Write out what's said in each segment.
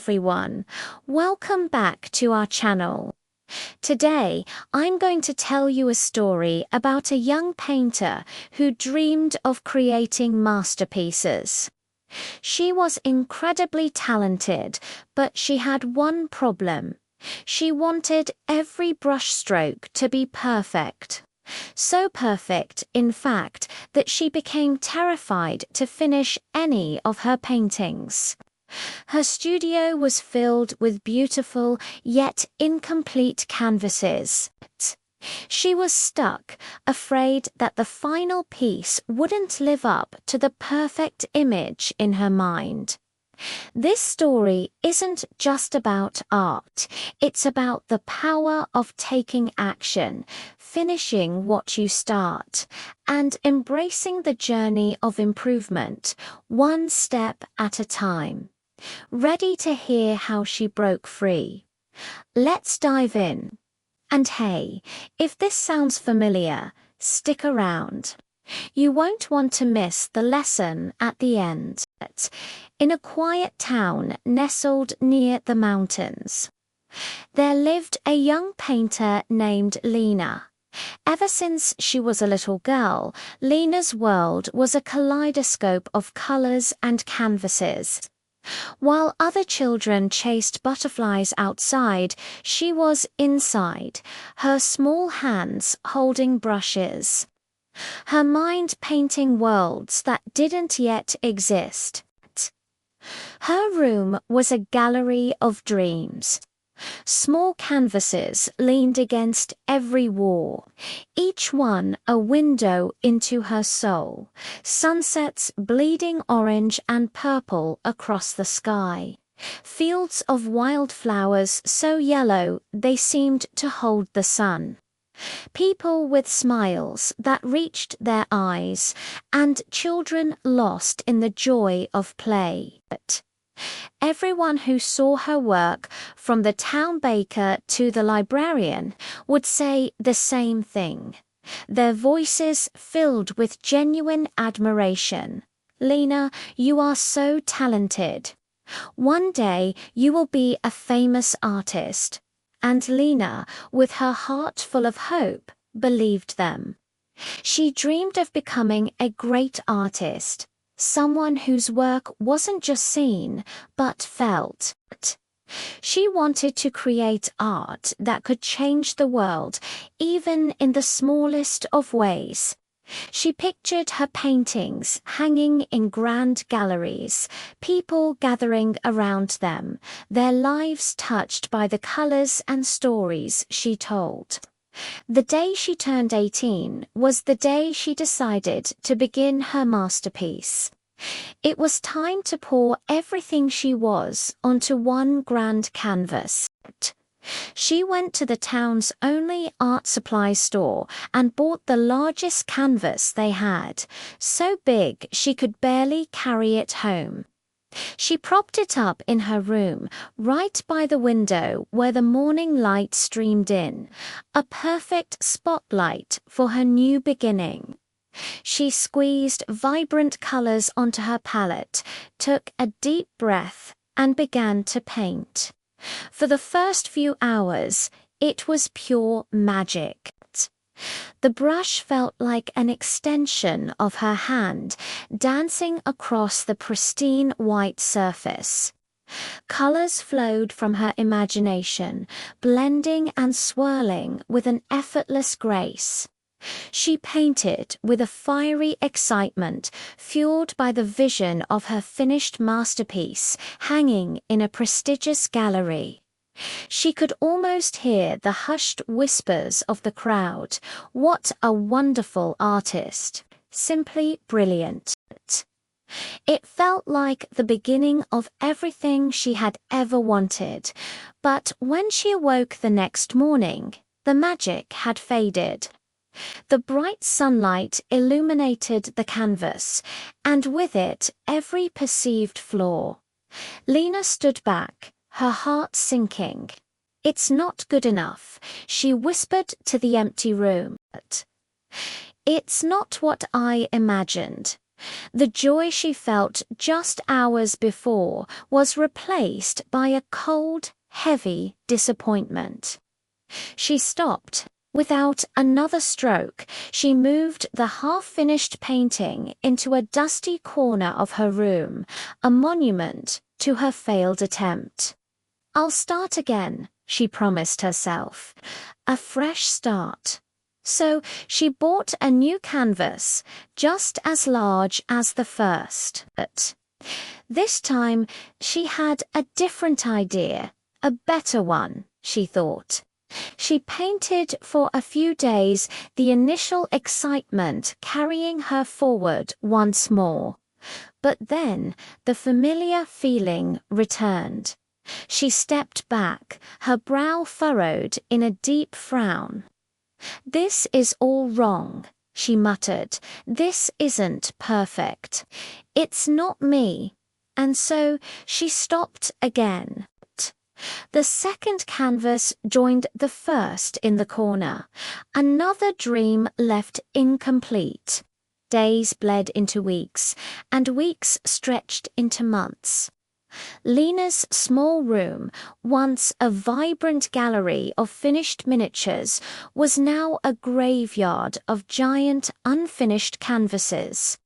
everyone. Welcome back to our channel. Today, I'm going to tell you a story about a young painter who dreamed of creating masterpieces. She was incredibly talented, but she had one problem. She wanted every brushstroke to be perfect. So perfect, in fact, that she became terrified to finish any of her paintings. Her studio was filled with beautiful yet incomplete canvases. She was stuck, afraid that the final piece wouldn't live up to the perfect image in her mind. This story isn't just about art, it's about the power of taking action, finishing what you start, and embracing the journey of improvement, one step at a time. Ready to hear how she broke free? Let's dive in. And hey, if this sounds familiar, stick around. You won't want to miss the lesson at the end. In a quiet town nestled near the mountains, there lived a young painter named Lina. Ever since she was a little girl, Lina's world was a kaleidoscope of colors and canvases. While other children chased butterflies outside, she was inside, her small hands holding brushes. Her mind painting worlds that didn't yet exist. Her room was a gallery of dreams. Small canvases leaned against every wall, each one a window into her soul, sunsets bleeding orange and purple across the sky, fields of wildflowers so yellow they seemed to hold the sun. People with smiles that reached their eyes, and children lost in the joy of play. But everyone who saw her work, from the town baker to the librarian, would say the same thing, their voices filled with genuine admiration. Lina, you are so talented. One day you will be a famous artist. And Lina, with her heart full of hope, believed them. She dreamed of becoming a great artist, someone whose work wasn't just seen, but felt. She wanted to create art that could change the world, even in the smallest of ways. She pictured her paintings hanging in grand galleries, people gathering around them, their lives touched by the colors and stories she told. The day she turned 18 was the day she decided to begin her masterpiece. It was time to pour everything she was onto one grand canvas. She went to the town's only art supply store and bought the largest canvas they had, so big she could barely carry it home. She propped it up in her room, right by the window where the morning light streamed in, a perfect spotlight for her new beginning. She squeezed vibrant colors onto her palette, took a deep breath, and began to paint. For the first few hours, it was pure magic. The brush felt like an extension of her hand, dancing across the pristine white surface. Colors flowed from her imagination, blending and swirling with an effortless grace. She painted with a fiery excitement, fueled by the vision of her finished masterpiece hanging in a prestigious gallery. She could almost hear the hushed whispers of the crowd. What a wonderful artist! Simply brilliant. It felt like the beginning of everything she had ever wanted. But when she awoke the next morning, the magic had faded. The bright sunlight illuminated the canvas, and with it every perceived flaw. Lina stood back, her heart sinking. "It's not good enough," she whispered to the empty room. "It's not what I imagined." The joy she felt just hours before was replaced by a cold, heavy disappointment. She stopped. Without another stroke, she moved the half-finished painting into a dusty corner of her room, a monument to her failed attempt. "I'll start again," she promised herself. A fresh start. So she bought a new canvas, just as large as the first. But this time she had a different idea, a better one, she thought. She painted for a few days, the initial excitement carrying her forward once more. But then the familiar feeling returned. She stepped back, her brow furrowed in a deep frown. "This is all wrong," she muttered. "This isn't perfect. It's not me." And so she stopped again. The second canvas joined the first in the corner. Another dream left incomplete. Days bled into weeks, and weeks stretched into months. Lina's small room, once a vibrant gallery of finished miniatures, was now a graveyard of giant unfinished canvases.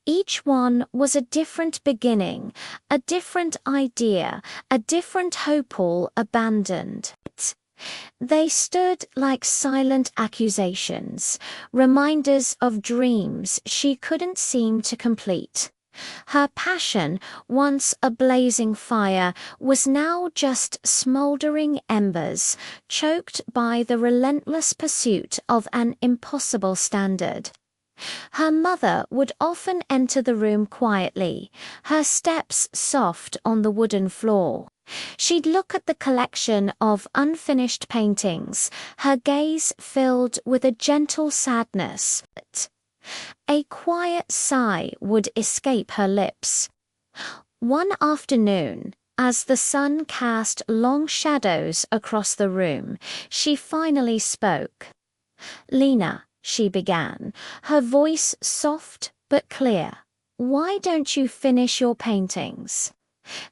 Each one was a different beginning, a different idea, a different hope all abandoned. They stood like silent accusations, reminders of dreams she couldn't seem to complete. Her passion, once a blazing fire, was now just smoldering embers, choked by the relentless pursuit of an impossible standard. Her mother would often enter the room quietly, her steps soft on the wooden floor. She'd look at the collection of unfinished paintings, her gaze filled with a gentle sadness. A quiet sigh would escape her lips. One afternoon, as the sun cast long shadows across the room, she finally spoke. "Lina," she began, her voice soft but clear, "why don't you finish your paintings?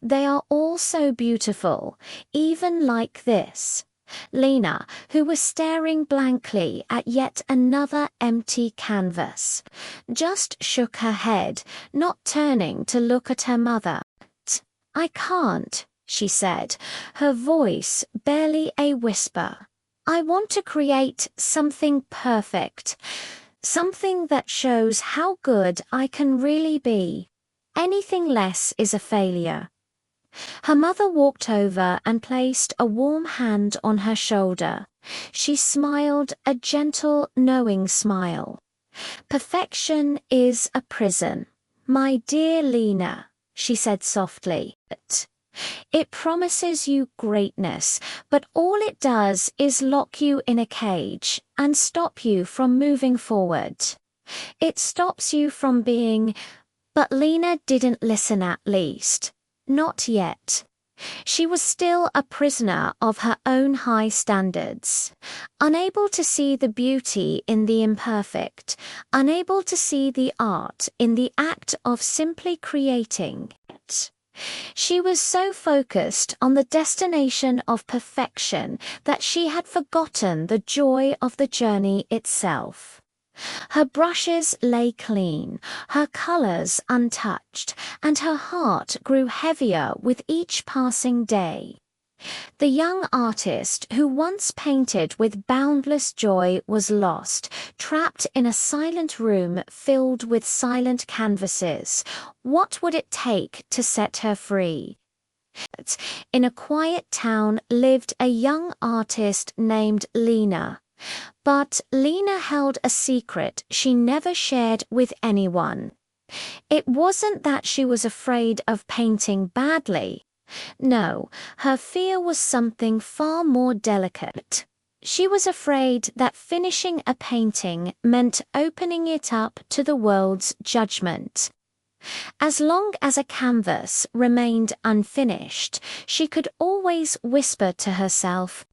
They are all so beautiful, even like this." Lina, who was staring blankly at yet another empty canvas, just shook her head, not turning to look at her mother. "I can't," she said, her voice barely a whisper. "I want to create something perfect, something that shows how good I can really be. Anything less is a failure." Her mother walked over and placed a warm hand on her shoulder. She smiled a gentle, knowing smile. "Perfection is a prison, my dear Lina," she said softly. "It promises you greatness, but all it does is lock you in a cage and stop you from moving forward. It stops you from being—" But Lina didn't listen, at least. Not yet. She was still a prisoner of her own high standards, unable to see the beauty in the imperfect, unable to see the art in the act of simply creating it. She was so focused on the destination of perfection that she had forgotten the joy of the journey itself. Her brushes lay clean, her colors untouched, and her heart grew heavier with each passing day. The young artist who once painted with boundless joy was lost, trapped in a silent room filled with silent canvases. What would it take to set her free? In a quiet town lived a young artist named Lina. But Lina held a secret she never shared with anyone. It wasn't that she was afraid of painting badly. No, her fear was something far more delicate. She was afraid that finishing a painting meant opening it up to the world's judgment. As long as a canvas remained unfinished, she could always whisper to herself,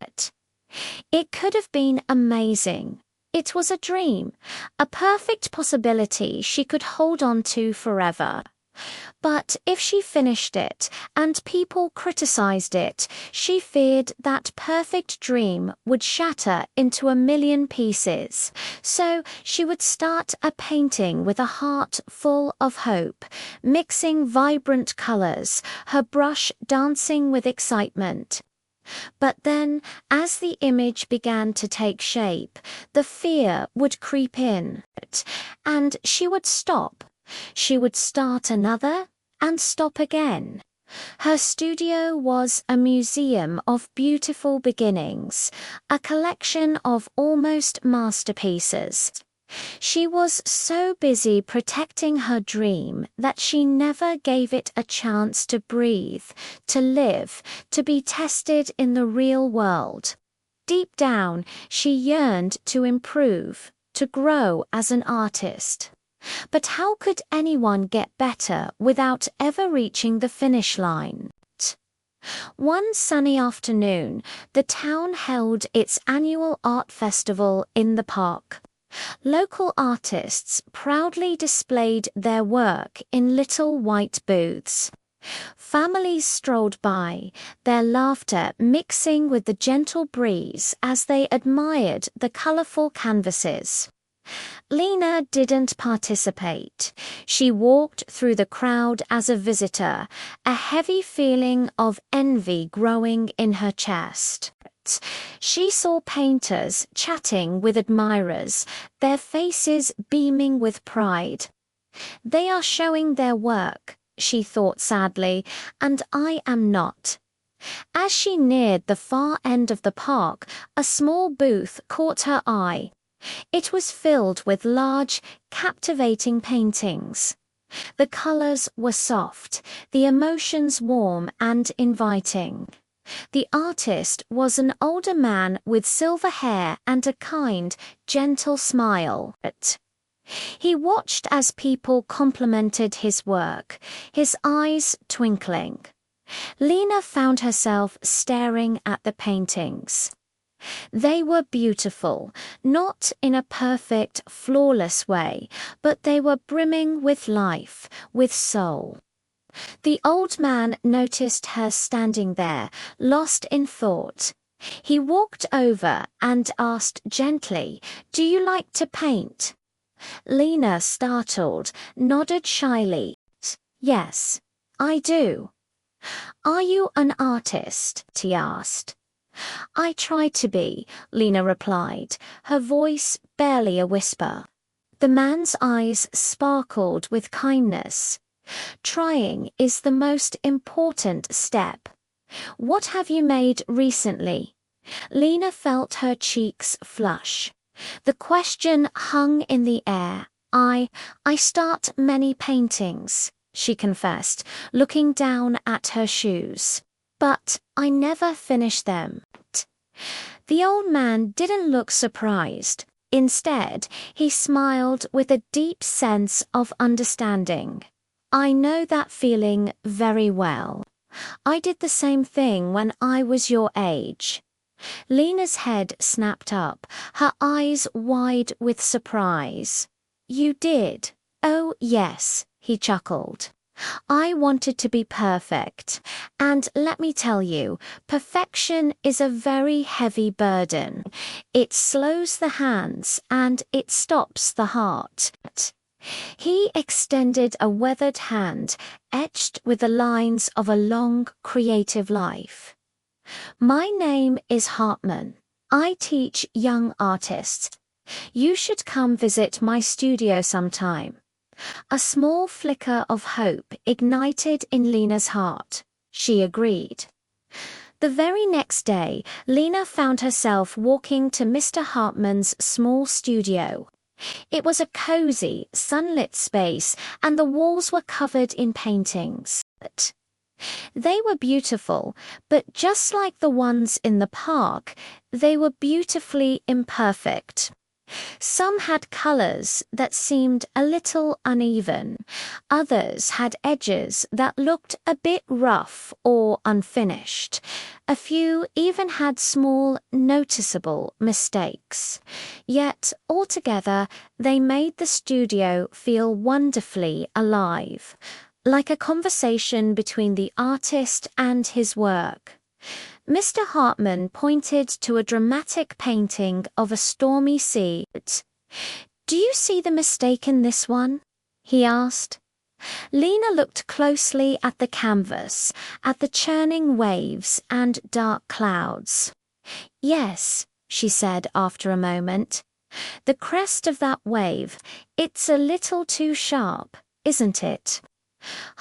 "It could have been amazing. It was a dream, a perfect possibility she could hold on to forever. But if she finished it and people criticized it, she feared that perfect dream would shatter into a million pieces. So she would start a painting with a heart full of hope, mixing vibrant colors, her brush dancing with excitement. But then, as the image began to take shape, the fear would creep in, and she would stop. She would start another and stop again. Her studio was a museum of beautiful beginnings, a collection of almost masterpieces. She was so busy protecting her dream that she never gave it a chance to breathe, to live, to be tested in the real world. Deep down, she yearned to improve, to grow as an artist. But how could anyone get better without ever reaching the finish line? One sunny afternoon, the town held its annual art festival in the park. Local artists proudly displayed their work in little white booths. Families strolled by, their laughter mixing with the gentle breeze as they admired the colorful canvases. Lina didn't participate. She walked through the crowd as a visitor, a heavy feeling of envy growing in her chest. She saw painters chatting with admirers, their faces beaming with pride. They are showing their work, she thought sadly, and I am not. As she neared the far end of the park, a small booth caught her eye. It was filled with large, captivating paintings. The colors were soft, the emotions warm and inviting. The artist was an older man with silver hair and a kind, gentle smile. He watched as people complimented his work, his eyes twinkling. Lina found herself staring at the paintings. They were beautiful, not in a perfect, flawless way, but they were brimming with life, with soul. The old man noticed her standing there, lost in thought. He walked over and asked gently, "Do you like to paint?" Lina, startled, nodded shyly. "Yes, I do." "Are you an artist?" he asked. "I try to be," Lina replied, her voice barely a whisper. The man's eyes sparkled with kindness. "Trying is the most important step. What have you made recently?" Lina felt her cheeks flush. The question hung in the air. I start many paintings," she confessed, looking down at her shoes. "But I never finish them." The old man didn't look surprised. Instead, he smiled with a deep sense of understanding. "I know that feeling very well. I did the same thing when I was your age." Lena's head snapped up, her eyes wide with surprise. "You did?" "Oh, yes," he chuckled. "I wanted to be perfect. And let me tell you, perfection is a very heavy burden. It slows the hands and it stops the heart." He extended a weathered hand, etched with the lines of a long, creative life. "My name is Hartman. I teach young artists. You should come visit my studio sometime." A small flicker of hope ignited in Lena's heart. She agreed. The very next day, Lina found herself walking to Mr. Hartman's small studio. It was a cozy, sunlit space, and the walls were covered in paintings. They were beautiful, but just like the ones in the park, they were beautifully imperfect. Some had colors that seemed a little uneven. Others had edges that looked a bit rough or unfinished. A few even had small, noticeable mistakes. Yet, altogether, they made the studio feel wonderfully alive, like a conversation between the artist and his work. Mr. Hartman pointed to a dramatic painting of a stormy sea. "Do you see the mistake in this one?" he asked. Lina looked closely at the canvas, at the churning waves and dark clouds. "Yes," she said after a moment. "The crest of that wave, it's a little too sharp, isn't it?"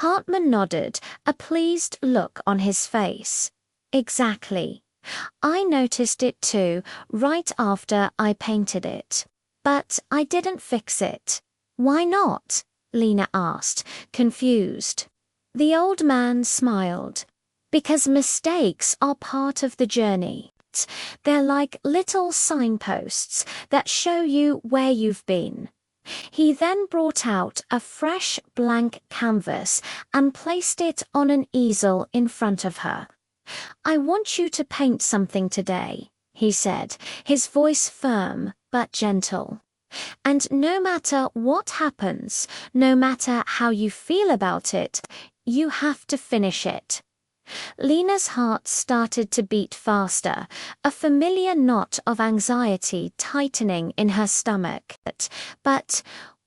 Hartman nodded, a pleased look on his face. "Exactly. I noticed it too, right after I painted it. But I didn't fix it." "Why not?" Lina asked, confused. The old man smiled. "Because mistakes are part of the journey. They're like little signposts that show you where you've been." He then brought out a fresh blank canvas and placed it on an easel in front of her. "I want you to paint something today," he said, his voice firm but gentle. "And no matter what happens, no matter how you feel about it, you have to finish it." Lena's heart started to beat faster, a familiar knot of anxiety tightening in her stomach. But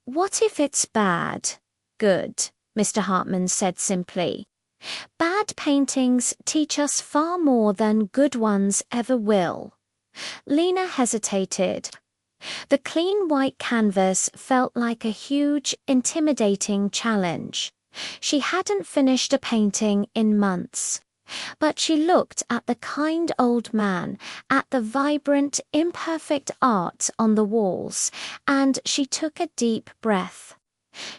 what if it's bad? "Good," Mr. Hartman said simply. "Bad paintings teach us far more than good ones ever will." Lina hesitated. The clean white canvas felt like a huge, intimidating challenge. She hadn't finished a painting in months. But she looked at the kind old man, at the vibrant, imperfect art on the walls, and she took a deep breath.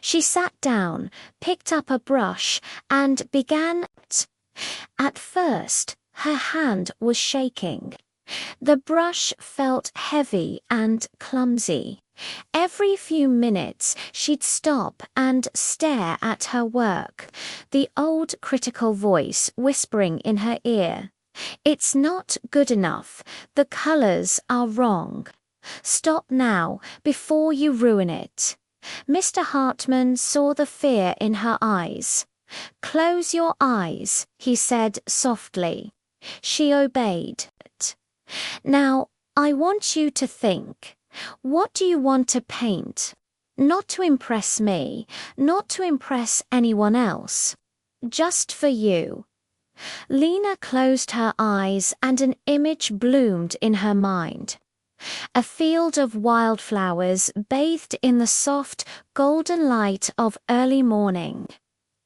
She sat down, picked up a brush, and began. At first, her hand was shaking. The brush felt heavy and clumsy. Every few minutes, she'd stop and stare at her work, the old critical voice whispering in her ear, "It's not good enough. The colors are wrong. Stop now, before you ruin it." Mr. Hartman saw the fear in her eyes. "Close your eyes," he said softly. She obeyed. "Now, I want you to think. What do you want to paint? Not to impress me, not to impress anyone else. Just for you." Lina closed her eyes and an image bloomed in her mind. A field of wildflowers bathed in the soft, golden light of early morning.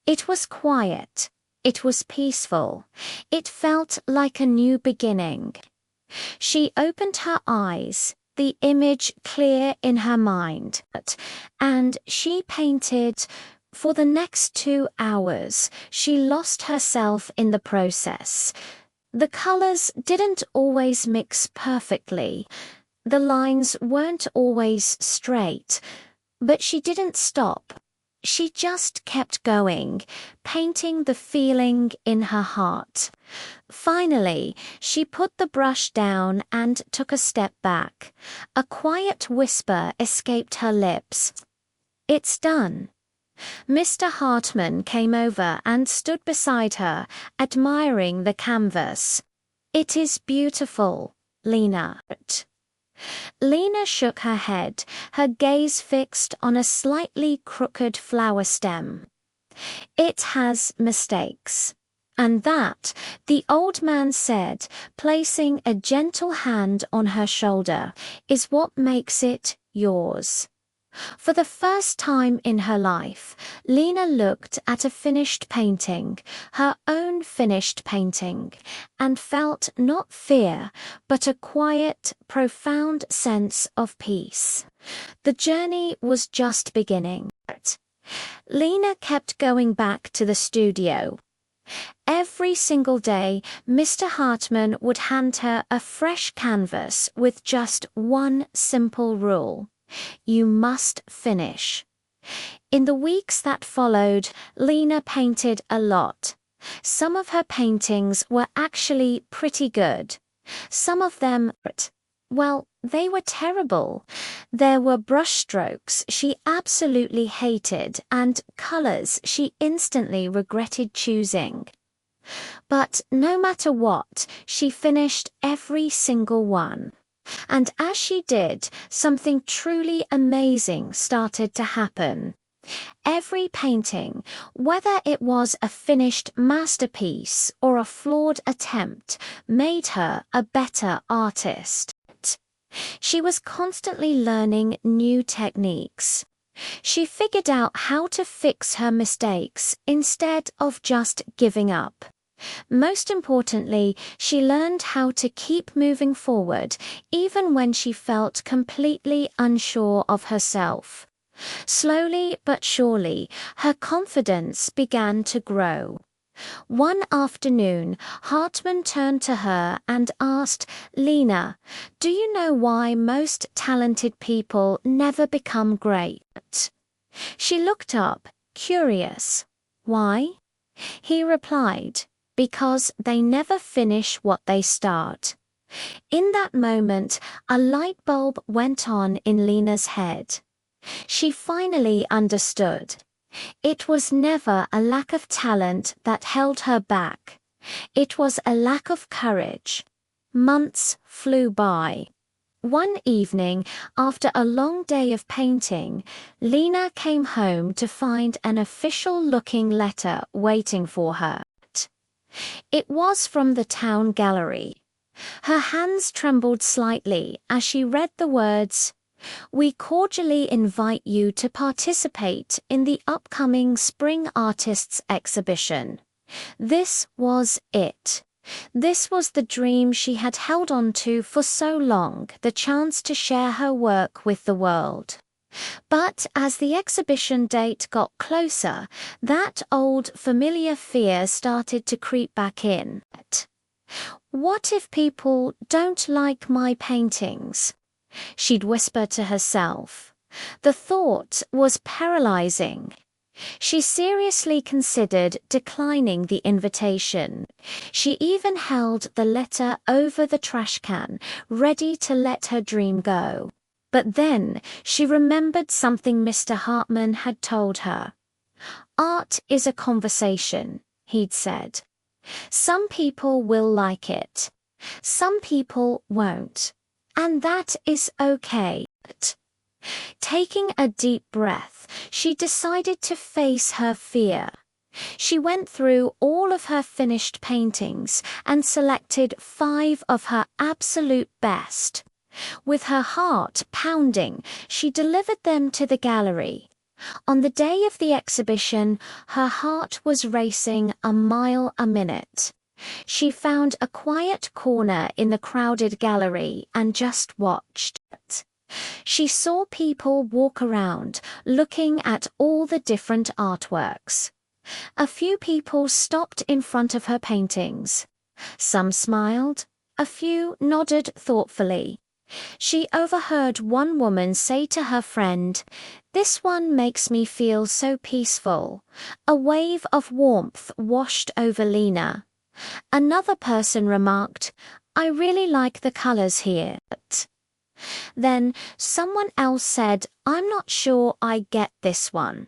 It was quiet. It was peaceful. It felt like a new beginning. She opened her eyes, the image clear in her mind, and she painted. For the next 2 hours, she lost herself in the process. The colors didn't always mix perfectly. The lines weren't always straight, but she didn't stop. She just kept going, painting the feeling in her heart. Finally, she put the brush down and took a step back. A quiet whisper escaped her lips. "It's done." Mr. Hartman came over and stood beside her, admiring the canvas. "It is beautiful, Lina." Lina shook her head, her gaze fixed on a slightly crooked flower stem. "It has mistakes. And that," the old man said, placing a gentle hand on her shoulder, "is what makes it yours." For the first time in her life, Lina looked at a finished painting, her own finished painting, and felt not fear, but a quiet, profound sense of peace. The journey was just beginning. Lina kept going back to the studio. Every single day, Mr. Hartman would hand her a fresh canvas with just one simple rule: you must finish. In the weeks that followed, Lina painted a lot. Some of her paintings were actually pretty good. Some of them, well, they were terrible. There were brushstrokes she absolutely hated and colors she instantly regretted choosing. But no matter what, she finished every single one. And as she did, something truly amazing started to happen. Every painting, whether it was a finished masterpiece or a flawed attempt, made her a better artist. She was constantly learning new techniques. She figured out how to fix her mistakes instead of just giving up. Most importantly, she learned how to keep moving forward even when she felt completely unsure of herself. Slowly but surely, her confidence began to grow. One afternoon, Hartman turned to her and asked, "Lina, do you know why most talented people never become great?" She looked up, curious. "Why?" He replied, "Because they never finish what they start." In that moment, a light bulb went on in Lina's head. She finally understood. It was never a lack of talent that held her back. It was a lack of courage. Months flew by. One evening, after a long day of painting, Lina came home to find an official-looking letter waiting for her. It was from the town gallery. Her hands trembled slightly as she read the words, "We cordially invite you to participate in the upcoming Spring Artists Exhibition." This was it. This was the dream she had held on to for so long, the chance to share her work with the world. But as the exhibition date got closer, that old familiar fear started to creep back in. What if people don't like my paintings? She'd whisper to herself. The thought was paralyzing. She seriously considered declining the invitation. She even held the letter over the trash can, ready to let her dream go. But then she remembered something Mr. Hartman had told her. "Art is a conversation," he'd said. "Some people will like it. Some people won't. And that is okay." Taking a deep breath, she decided to face her fear. She went through all of her finished paintings and selected 5 of her absolute best. With her heart pounding, she delivered them to the gallery. On the day of the exhibition, her heart was racing a mile a minute. She found a quiet corner in the crowded gallery and just watched. She saw people walk around, looking at all the different artworks. A few people stopped in front of her paintings. Some smiled, a few nodded thoughtfully. She overheard one woman say to her friend, "This one makes me feel so peaceful." A wave of warmth washed over Lina. Another person remarked, "I really like the colors here." Then someone else said, "I'm not sure I get this one."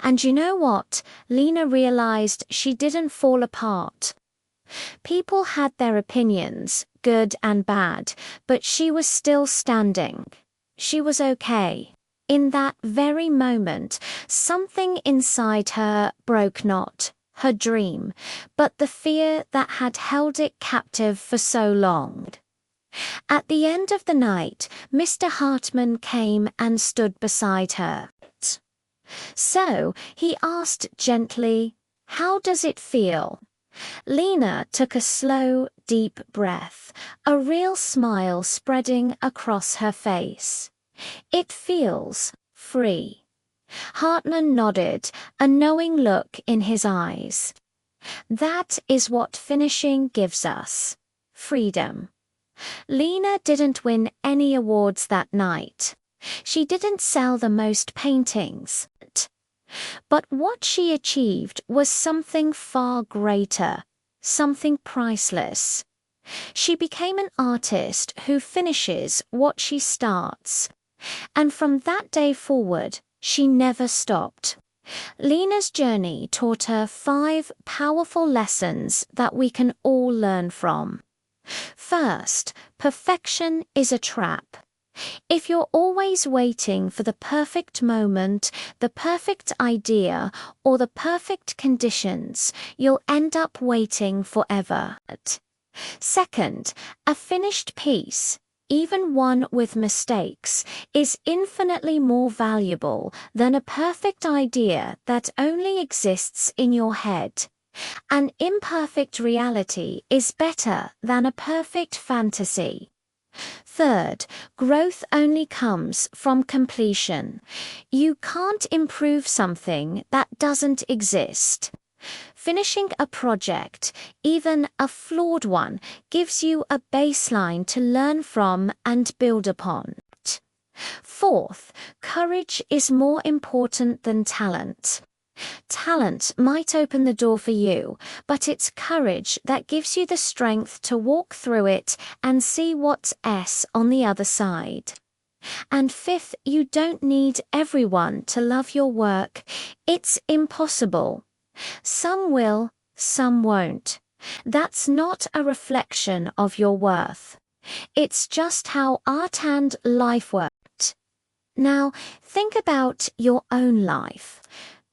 And you know what? Lina realized she didn't fall apart. People had their opinions, good and bad, but she was still standing. She was okay. In that very moment, something inside her broke not her dream, but the fear that had held it captive for so long. At the end of the night, Mr. Hartman came and stood beside her. So he asked gently, "How does it feel?" Lina took a slow, deep breath, a real smile spreading across her face. "It feels free." Hartman nodded, a knowing look in his eyes. That is what finishing gives us. Freedom. Lina didn't win any awards that night. She didn't sell the most paintings. But what she achieved was something far greater, something priceless. She became an artist who finishes what she starts. And from that day forward, she never stopped. Lina's journey taught her 5 powerful lessons that we can all learn from. First, perfection is a trap. If you're always waiting for the perfect moment, the perfect idea, or the perfect conditions, you'll end up waiting forever. Second, a finished piece, even one with mistakes, is infinitely more valuable than a perfect idea that only exists in your head. An imperfect reality is better than a perfect fantasy. Third, growth only comes from completion. You can't improve something that doesn't exist. Finishing a project, even a flawed one, gives you a baseline to learn from and build upon. Fourth, courage is more important than talent. Talent might open the door for you, but it's courage that gives you the strength to walk through it and see what's on the other side. And fifth, you don't need everyone to love your work. It's impossible. Some will, some won't. That's not a reflection of your worth. It's just how art and life worked. Now, think about your own life.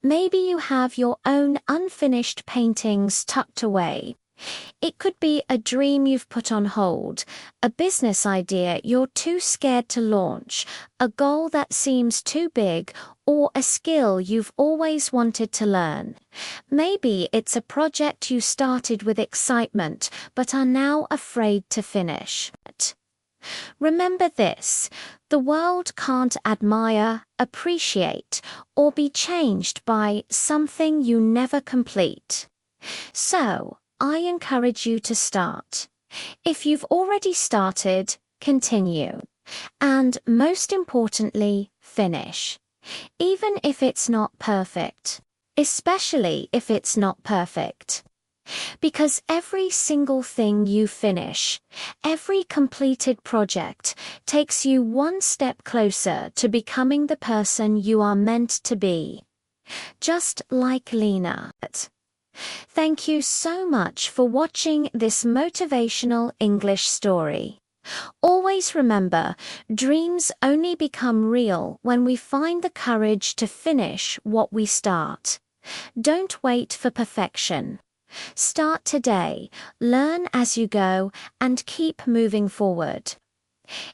Maybe you have your own unfinished paintings tucked away. It could be a dream you've put on hold, a business idea you're too scared to launch, a goal that seems too big, or a skill you've always wanted to learn. Maybe it's a project you started with excitement but are now afraid to finish. Remember this: the world can't admire, appreciate, or be changed by something you never complete. So, I encourage you to start. If you've already started, continue. And most importantly, finish. Even if it's not perfect. Especially if it's not perfect. Because every single thing you finish, every completed project, takes you one step closer to becoming the person you are meant to be. Just like Lina. Thank you so much for watching this motivational English story. Always remember, dreams only become real when we find the courage to finish what we start. Don't wait for perfection. Start today, learn as you go, and keep moving forward.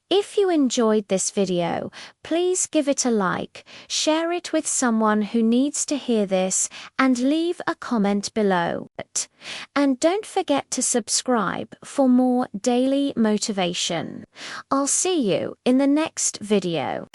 If you enjoyed this video, please give it a like, share it with someone who needs to hear this, and leave a comment below. And don't forget to subscribe for more daily motivation. I'll see you in the next video.